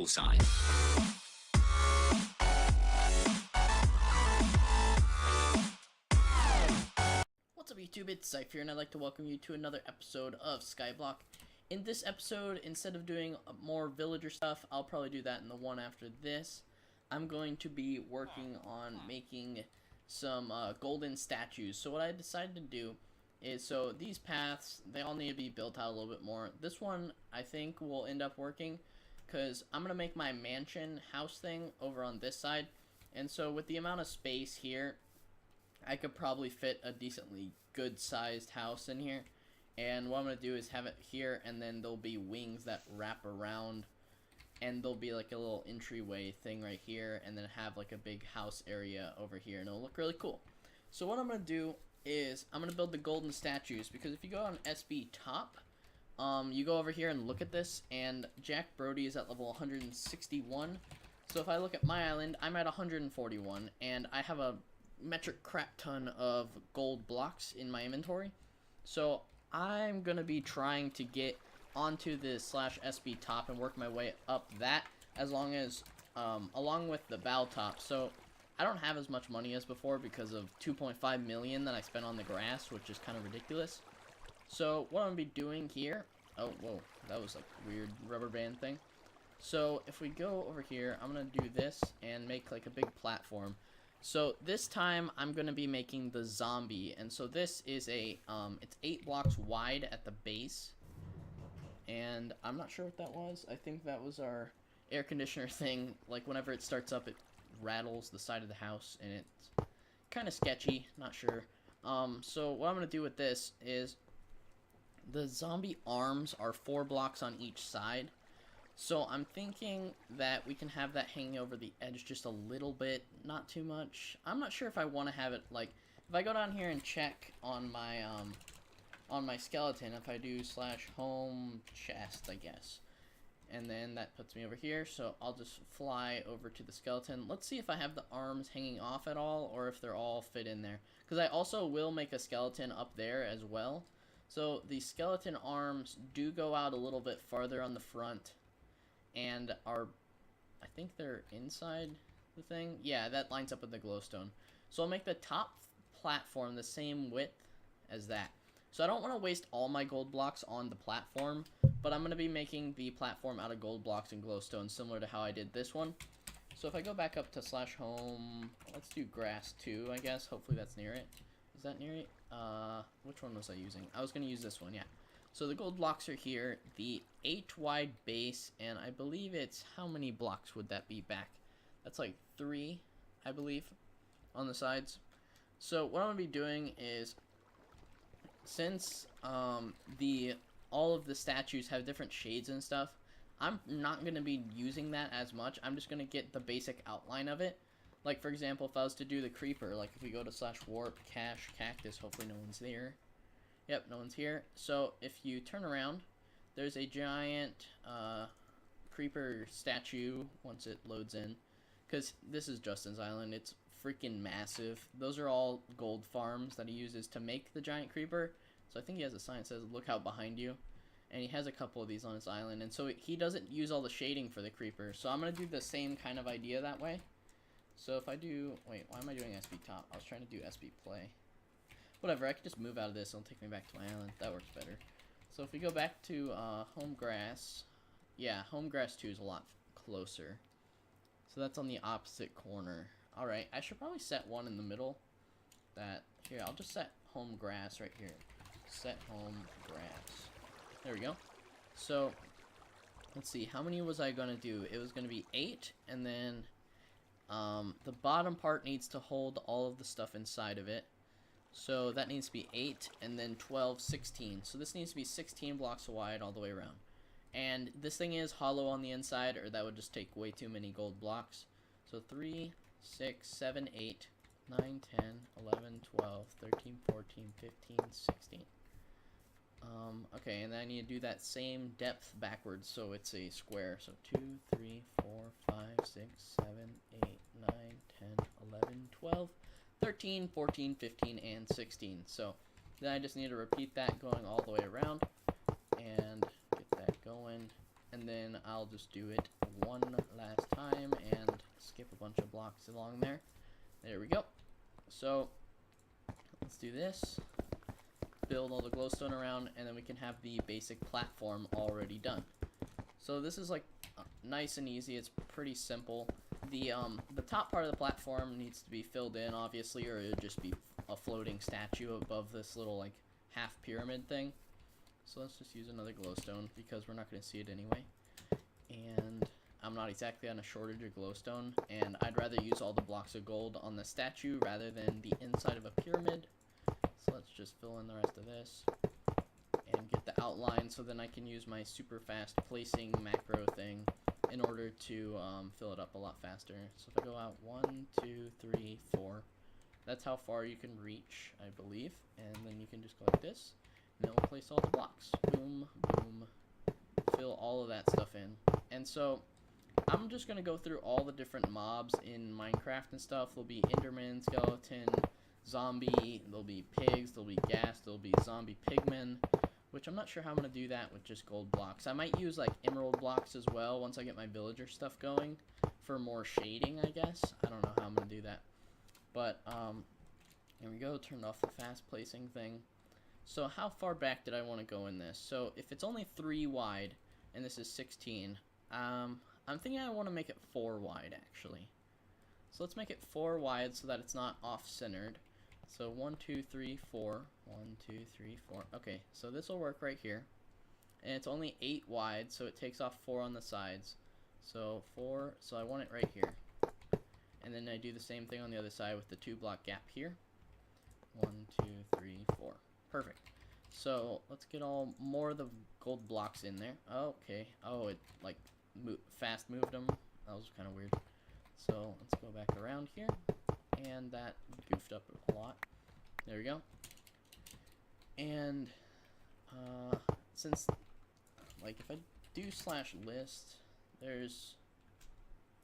bullseye. What's up YouTube, it's Zyph here, and I'd like to welcome you to another episode of Skyblock. In this episode, instead of doing more villager stuff, I'll probably do that in the one after this. I'm going to be working on making some golden statues. So what I decided to do is, so these paths, they all need to be built out a little bit more. This one, I think, will end up working, because I'm going to make my mansion house thing over on this side. And so with the amount of space here, I could probably fit a decently good sized house in here. And what I'm going to do is have it here, and then there'll be wings that wrap around, and there'll be like a little entryway thing right here, and then have like a big house area over here, and it'll look really cool. So what I'm going to do is I'm going to build the golden statues, because if you go on SB top, you go over here and look at this, and Jack Brody is at level 161. So if I look at my island, I'm at 141, and I have a metric crap ton of gold blocks in my inventory. So I'm gonna be trying to get onto the /SB top and work my way up that, as long as along with the bow top. So I don't have as much money as before because of 2.5 million that I spent on the grass, which is kind of ridiculous. So what I'm gonna be doing here, oh whoa, that was a weird rubber band thing. So if we go over here, I'm gonna do this and make like a big platform. So this time I'm going to be making the zombie, and so this is a, it's 8 blocks wide at the base, and I'm not sure what that was. I think that was our air conditioner thing. Like whenever it starts up, it rattles the side of the house, and it's kind of sketchy, not sure. So what I'm going to do with this is the zombie arms are 4 blocks on each side. So I'm thinking that we can have that hanging over the edge just a little bit, not too much. I'm not sure if I want to have it, like, if I go down here and check on my skeleton, if I do /home chest, I guess. And then that puts me over here, so I'll just fly over to the skeleton. Let's see if I have the arms hanging off at all, or if they're all fit in there. Because I also will make a skeleton up there as well. So the skeleton arms do go out a little bit farther on the front, and are, I think they're inside the thing. Yeah, that lines up with the glowstone. So I'll make the top platform the same width as that. So I don't want to waste all my gold blocks on the platform, but I'm going to be making the platform out of gold blocks and glowstone, similar to how I did this one. So if I go back up to /home, let's do grass 2, I guess. Hopefully that's near it. Is that near it? Which one was I using? I was going to use this one, yeah. So the gold blocks are here, the 8 wide base, and I believe it's, how many blocks would that be back? That's like 3, I believe, on the sides. So what I'm going to be doing is, since all of the statues have different shades and stuff, I'm not going to be using that as much. I'm just going to get the basic outline of it. Like, for example, if I was to do the creeper, like if we go to /warp, cache, cactus, hopefully no one's there. Yep, no one's here. So if you turn around, there's a giant creeper statue once it loads in. Because this is Justin's island. It's freaking massive. Those are all gold farms that he uses to make the giant creeper. So I think he has a sign that says, "Look out behind you." And he has a couple of these on his island. And so he doesn't use all the shading for the creeper. So I'm going to do the same kind of idea that way. So if I do, wait, why am I doing SB top? I was trying to do SB play. Whatever, I can just move out of this. It'll take me back to my island. That works better. So if we go back to home grass, yeah, home grass 2 is a lot closer. So that's on the opposite corner. Alright, I should probably set one in the middle. Here, I'll just set home grass right here. Set home grass. There we go. So, let's see, how many was I going to do? It was going to be 8, and then the bottom part needs to hold all of the stuff inside of it. So that needs to be 8, and then 12, 16. So this needs to be 16 blocks wide all the way around. And this thing is hollow on the inside, or that would just take way too many gold blocks. So 3, 6, 7, 8, 9, 10, 11, 12, 13, 14, 15, 16. Okay, and then I need to do that same depth backwards, so it's a square. So 2, 3, 4, 5, 6, 7, 8, 9, 10, 11, 12, 13, 14, 15, and 16. So then I just need to repeat that going all the way around and get that going. And then I'll just do it one last time and skip a bunch of blocks along there. There we go. So let's do this. Build all the glowstone around, and then we can have the basic platform already done. So this is like nice and easy. It's pretty simple. The top part of the platform needs to be filled in, obviously, or it would just be a floating statue above this little like half pyramid thing. So let's just use another glowstone because we're not going to see it anyway. And I'm not exactly on a shortage of glowstone, and I'd rather use all the blocks of gold on the statue rather than the inside of a pyramid. So let's just fill in the rest of this and get the outline, so then I can use my super fast placing macro thing in order to fill it up a lot faster. So if I go out 1, 2, 3, 4, that's how far you can reach, I believe. And then you can just go like this, and it will place all the blocks. Boom, boom, fill all of that stuff in. And so I'm just going to go through all the different mobs in Minecraft and stuff. There'll be Enderman, Skeleton, Zombie, there'll be pigs, there'll be ghast, there'll be zombie pigmen, which I'm not sure how I'm going to do that with just gold blocks. I might use like emerald blocks as well once I get my villager stuff going for more shading, I guess. I don't know how I'm going to do that. But, here we go, turned off the fast placing thing. So how far back did I want to go in this? So if it's only 3 wide, and this is 16, I'm thinking I want to make it 4 wide, actually. So let's make it 4 wide so that it's not off-centered. So 1, 2, 3, 4. 1, 2, 3, 4. Okay, so this will work right here. And it's only 8 wide, so it takes off 4 on the sides. So 4, so I want it right here. And then I do the same thing on the other side with the 2-block gap here. 1, 2, 3, 4. Perfect. So let's get all more of the gold blocks in there. Okay. Oh, it like fast moved them. That was kind of weird. So let's go back around here, and that goofed up a lot. There we go. And since like if I do /list, there's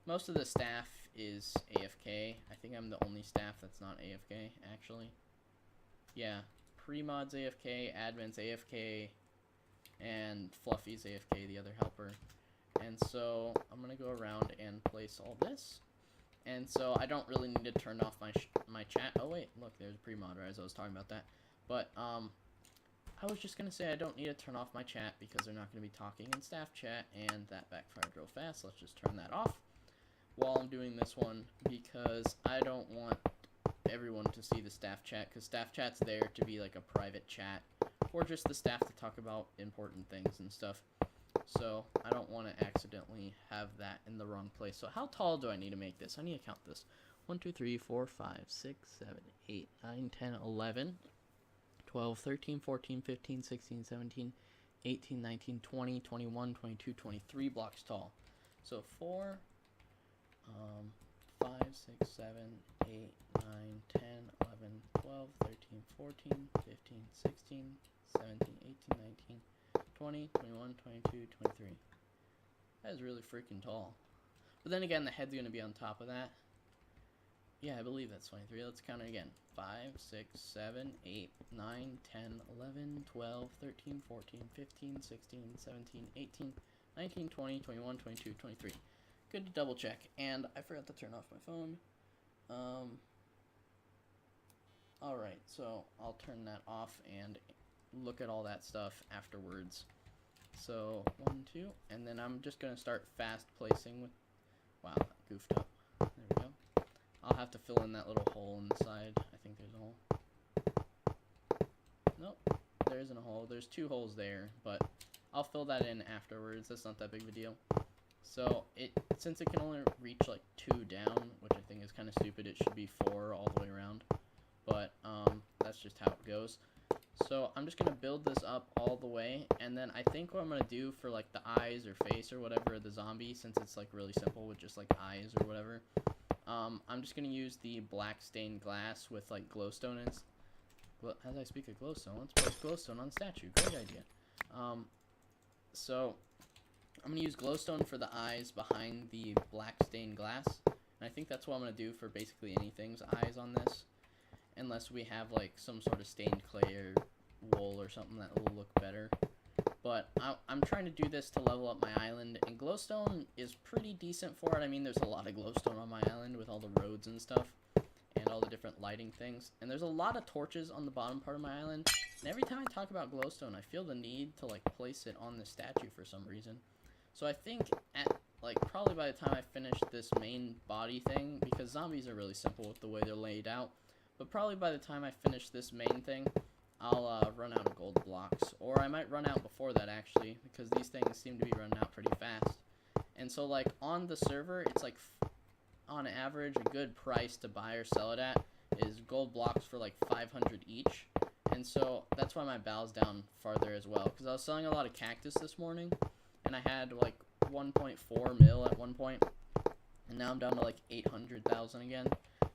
most of the staff is AFK. I think I'm the only staff that's not AFK, actually. Yeah, pre-mod's AFK, admin's AFK, and Fluffy's AFK, the other helper. And so I'm gonna go around and place all this. And so I don't really need to turn off my chat. Oh wait, look, there's a pre-mod, right, as I was talking about that. But I was just gonna say I don't need to turn off my chat because they're not gonna be talking in staff chat, and that backfired real fast. Let's just turn that off while I'm doing this one, because I don't want everyone to see the staff chat, because staff chat's there to be like a private chat for just the staff to talk about important things and stuff. So I don't want to accidentally have that in the wrong place. So how tall do I need to make this? I need to count this. 1, 2, 3, 4, 5, 6, 7, 8, 9, 10, 11, 12, 13, 14, 15, 16, 17, 18, 19, 20, 21, 22, 23 blocks tall. So 4, 5, 6, 7, 8, 9, 10, 11, 12, 13, 14, 15, 16, 17, 18, 19, 20, 21, 22, 23. That is really freaking tall. But then again, the head's going to be on top of that. Yeah, I believe that's 23. Let's count it again. 5, 6, 7, 8, 9, 10, 11, 12, 13, 14, 15, 16, 17, 18, 19, 20, 21, 22, 23. Good to double check. And I forgot to turn off my phone. Alright, so I'll turn that off and look at all that stuff afterwards. So 1, 2, and then I'm just gonna start fast placing with. Wow, that goofed up. There we go. I'll have to fill in that little hole in the side. I think there's a hole. Nope, there isn't a hole. There's 2 holes there, but I'll fill that in afterwards. That's not that big of a deal. So since it can only reach like 2 down, which I think is kind of stupid, it should be 4 all the way around. But that's just how it goes. So I'm just going to build this up all the way, and then I think what I'm going to do for like the eyes or face or whatever of the zombie, since it's like really simple with just like eyes or whatever, I'm just going to use the black stained glass with like glowstone in. As I speak of glowstone, let's place glowstone on the statue. Great idea. So I'm going to use glowstone for the eyes behind the black stained glass, and I think that's what I'm going to do for basically anything's eyes on this. Unless we have like some sort of stained clay or wool or something that will look better. But I'm trying to do this to level up my island, and glowstone is pretty decent for it. I mean, there's a lot of glowstone on my island with all the roads and stuff, and all the different lighting things. And there's a lot of torches on the bottom part of my island, and every time I talk about glowstone, I feel the need to, like, place it on the statue for some reason. So I think at, like, probably by the time I finish this main body thing, because zombies are really simple with the way they're laid out, but probably by the time I finish this main thing, I'll run out of gold blocks. Or I might run out before that, actually, because these things seem to be running out pretty fast. And so, like, on the server, it's like, on average, a good price to buy or sell it at is gold blocks for like 500 each. And so that's why my bow's down farther as well, because I was selling a lot of cactus this morning, and I had like 1.4 mil at one point, and now I'm down to like 800,000 again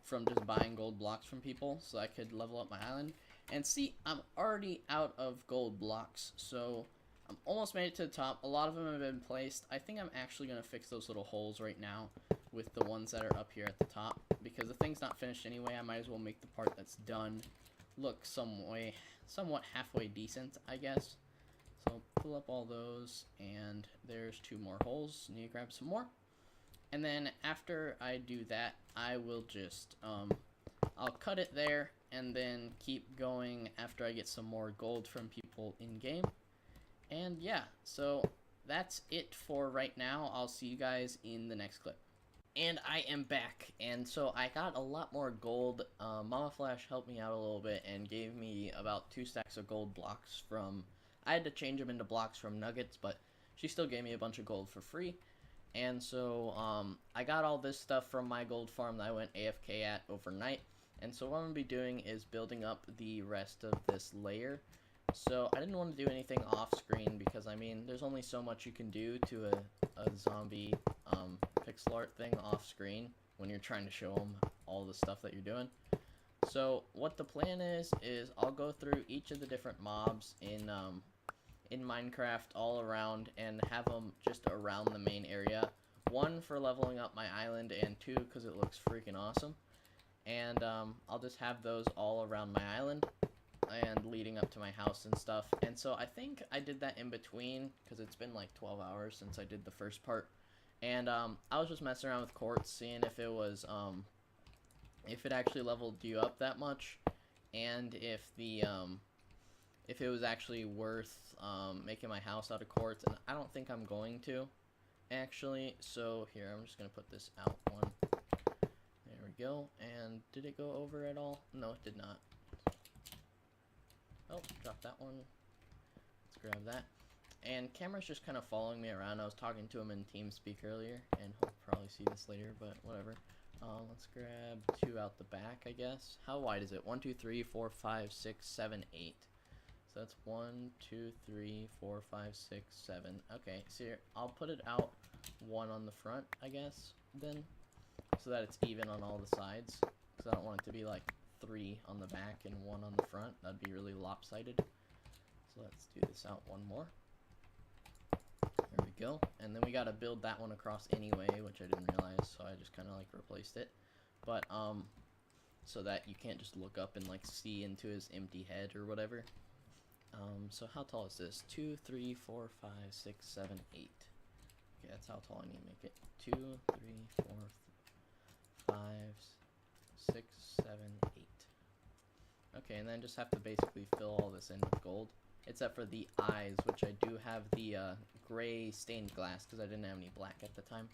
from just buying gold blocks from people so I could level up my island. And see, I'm already out of gold blocks, so I'm almost made it to the top. A lot of them have been placed. I think I'm actually going to fix those little holes right now with the ones that are up here at the top, because the thing's not finished anyway. I might as well make the part that's done look somewhat halfway decent, I guess. So pull up all those, and there's 2 more holes. Need to grab some more. And then after I do that, I will just, I'll cut it there, and then keep going after I get some more gold from people in-game. And yeah, so that's it for right now. I'll see you guys in the next clip. And I am back, and so I got a lot more gold. Mama Flash helped me out a little bit and gave me about 2 stacks of gold blocks from, I had to change them into blocks from nuggets, but she still gave me a bunch of gold for free. And so I got all this stuff from my gold farm that I went AFK at overnight. And so what I'm going to be doing is building up the rest of this layer. So I didn't want to do anything off screen because, I mean, there's only so much you can do to a zombie pixel art thing off screen when you're trying to show them all the stuff that you're doing. So what the plan is I'll go through each of the different mobs in Minecraft all around and have them just around the main area. 1 for leveling up my island, and 2 because it looks freaking awesome. And I'll just have those all around my island and leading up to my house and stuff. And so I think I did that in between because it's been like 12 hours since I did the first part. And I was just messing around with quartz, seeing if it was if it actually leveled you up that much, and if it was actually worth making my house out of quartz. And I don't think I'm going to, actually. So here, I'm just gonna put this out 1. There we go. And did it go over at all? No, it did not. Oh, drop that one. Let's grab that. And camera's just kind of following me around. I was talking to him in TeamSpeak earlier, and he'll probably see this later, but whatever. Let's grab 2 out the back, I guess. How wide is it? 1, 2, 3, 4, 5, 6, 7, 8. So that's 1, 2, 3, 4, 5, 6, 7. Okay, so here, I'll put it out 1 on the front, I guess, then, so that it's even on all the sides. Because I don't want it to be like 3 on the back and 1 on the front. That'd be really lopsided. So let's do this out 1 more. There we go. And then we gotta build that one across anyway, which I didn't realize, so I just kind of like replaced it. But so that you can't just look up and like see into his empty head or whatever. So how tall is this? 2, 3, 4, 5, 6, 7, 8. Okay, that's how tall I need to make it. 2, 3, 4, 5, 6, 7, 8. Okay, and then just have to basically fill all this in with gold. Except for the eyes, which I do have the gray stained glass because I didn't have any black at the time.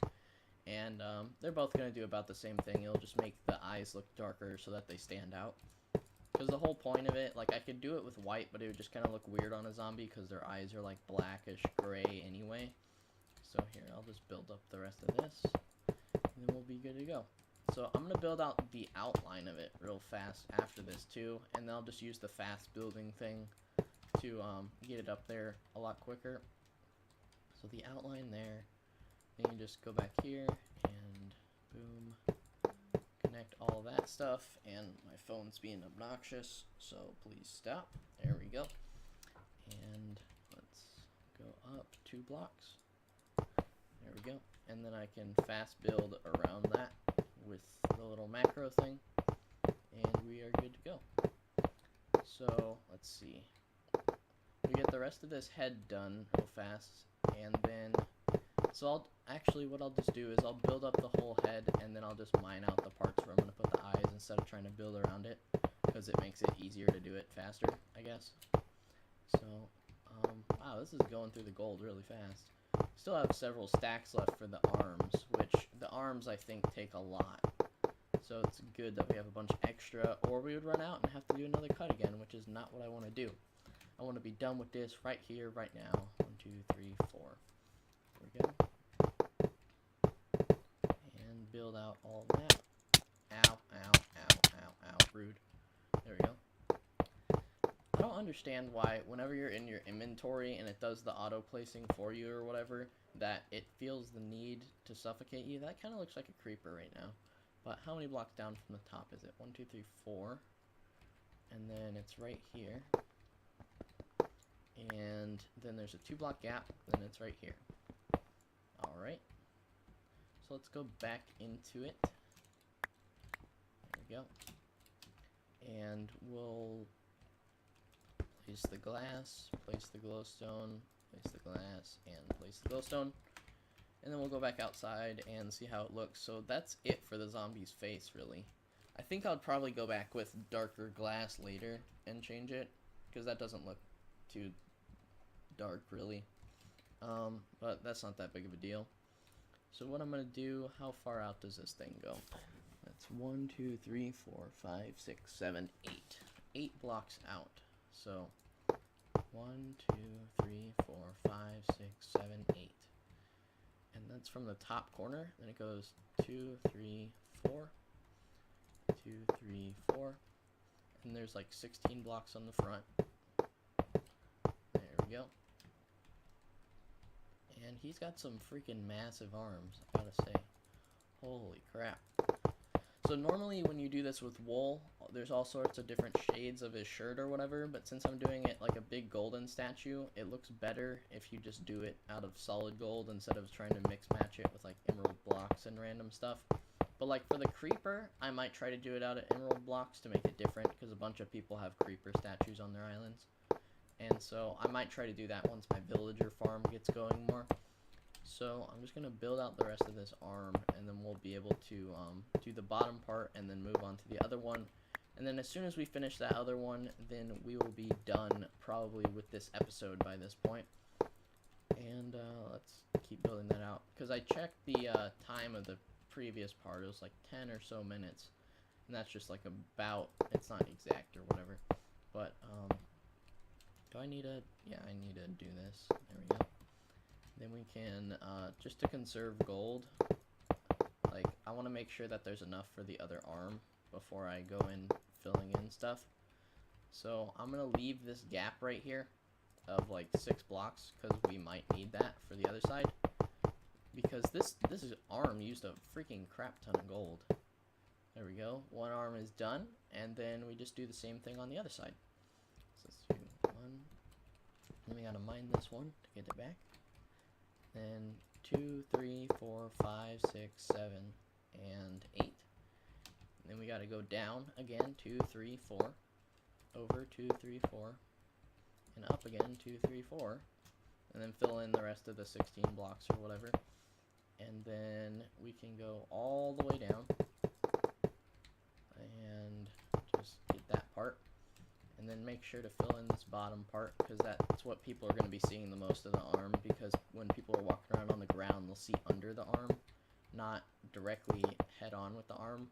And they're both going to do about the same thing. It'll just make the eyes look darker so that they stand out. Because the whole point of it, like, I could do it with white, but it would just kind of look weird on a zombie because their eyes are like blackish gray anyway. So here, I'll just build up the rest of this, and then we'll be good to go. So I'm going to build out the outline of it real fast after this too, and then I'll just use the fast building thing to get it up there a lot quicker. So the outline there, then you just go back here and boom, connect all that stuff, and my phone's being obnoxious, so please stop. There we go. And let's go up 2 blocks. There we go. And then I can fast build around that with the little macro thing, and we are good to go. So let's see. we get the rest of this head done real fast, and then, so what I'll just do is I'll build up the whole head, and then I'll just mine out the parts where I'm going to put the eyes instead of trying to build around it, because it makes it easier to do it faster, I guess. So, wow, this is going through the gold really fast. Still have several stacks left for the arms, which the arms I think take a lot. So it's good that we have a bunch extra, or we would run out and have to do another cut again, which is not what I want to do. I want to be done with this right here, right now. 1, 2, 3, 4. There we go. And build out all that. Ow, ow, ow, ow, ow. Rude. There we go. I don't understand why whenever you're in your inventory and it does the auto placing for you or whatever, that it feels the need to suffocate you. That kind of looks like a creeper right now. But how many blocks down from the top is it? 1, 2, 3, 4. And then it's right here. And then there's a 2-block gap, and it's right here. Alright. So let's go back into it. There we go. And we'll place the glass, place the glowstone, place the glass, and place the glowstone. And then we'll go back outside and see how it looks. So that's it for the zombie's face, really. I think I'll probably go back with darker glass later and change it, because that doesn't look too dark, really. But that's not that big of a deal. So what I'm going to do, how far out does this thing go? That's 1, 2, 3, 4, 5, 6, 7, 8. 8 blocks out. So 1, 2, 3, 4, 5, 6, 7, 8. And that's from the top corner. Then it goes 2, 3, 4. 2, 3, 4. And there's like 16 blocks on the front. There we go. And he's got some freaking massive arms, I gotta say. Holy crap. So normally when you do this with wool, there's all sorts of different shades of his shirt or whatever, but since I'm doing it like a big golden statue, it looks better if you just do it out of solid gold instead of trying to mix match it with like emerald blocks and random stuff. But like for the creeper, I might try to do it out of emerald blocks to make it different, because a bunch of people have creeper statues on their islands. And so I might try to do that once my villager farm gets going more. So I'm just going to build out the rest of this arm, and then we'll be able to do the bottom part and then move on to the other one. And then as soon as we finish that other one, then we will be done probably with this episode by this point. And let's keep building that out, because I checked the time of the previous part. It was like 10 or so minutes, and that's just like about, it's not exact or whatever. But do I need to, yeah, I need to do this. There we go. Then we can, just to conserve gold, like, I want to make sure that there's enough for the other arm before I go in filling in stuff. So I'm going to leave this gap right here of like 6 blocks, because we might need that for the other side. Because this arm used a freaking crap ton of gold. There we go. One arm is done, and then we just do the same thing on the other side. So let's do 1. Then we gotta mine this one to get it back. Then 2, 3, 4, 5, 6, 7, and 8. And then we gotta go down again, 2, 3, 4. Over 2, 3, 4. And up again, 2, 3, 4. And then fill in the rest of the 16 blocks or whatever. And then we can go all the way down and just get that part, and then make sure to fill in this bottom part, because that's what people are going to be seeing the most of the arm, because when people are walking around on the ground, they'll see under the arm, not directly head on with the arm.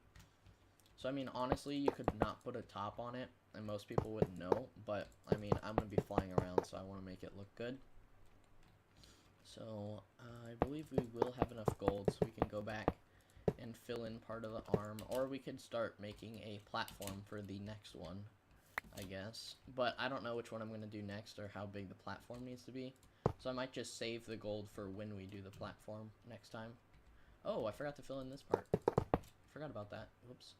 So I mean, honestly, you could not put a top on it and most people wouldn't know, but I mean, I'm going to be flying around, so I want to make it look good. So I believe we will have enough gold so we can go back and fill in part of the arm, or we could start making a platform for the next one, I guess. But I don't know which one I'm going to do next or how big the platform needs to be, so I might just save the gold for when we do the platform next time. Oh, I forgot to fill in this part. Forgot about that. Whoops.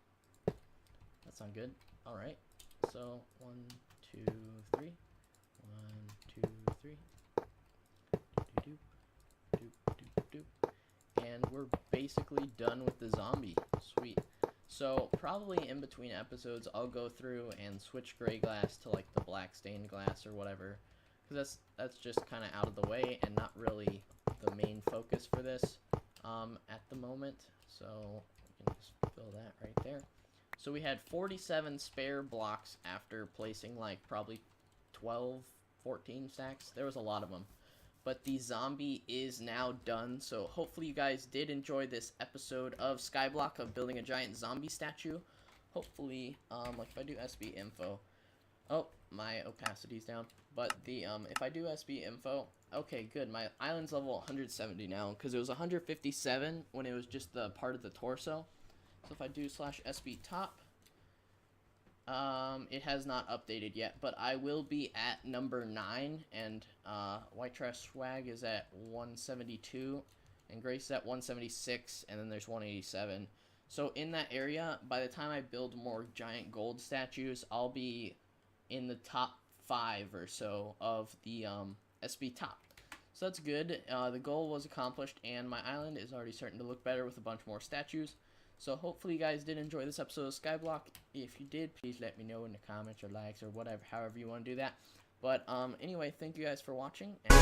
That's not good. Alright, so 1, 2, 3. 1, 2, 3. And we're basically done with the zombie. Sweet. So probably in between episodes I'll go through and switch gray glass to like the black stained glass or whatever, because that's just kind of out of the way and not really the main focus for this at the moment. So we can just fill that right there. So we had 47 spare blocks after placing like probably 12, 14 stacks. There was a lot of them. But the zombie is now done, so hopefully you guys did enjoy this episode of Skyblock of building a giant zombie statue. Hopefully, like if I do SB info, oh, my opacity's down. But the if I do SB info, okay, good. My island's level 170 now because it was 157 when it was just the part of the torso. So if I do /SB top, it has not updated yet, but I will be at number 9, and White Trash Swag is at 172, and Grace is at 176, and then there's 187. So in that area, by the time I build more giant gold statues, I'll be in the top 5 or so of the SB top. So that's good. The goal was accomplished, and my island is already starting to look better with a bunch more statues. So hopefully you guys did enjoy this episode of Skyblock. If you did, please let me know in the comments or likes or whatever, however you want to do that. But anyway, thank you guys for watching. And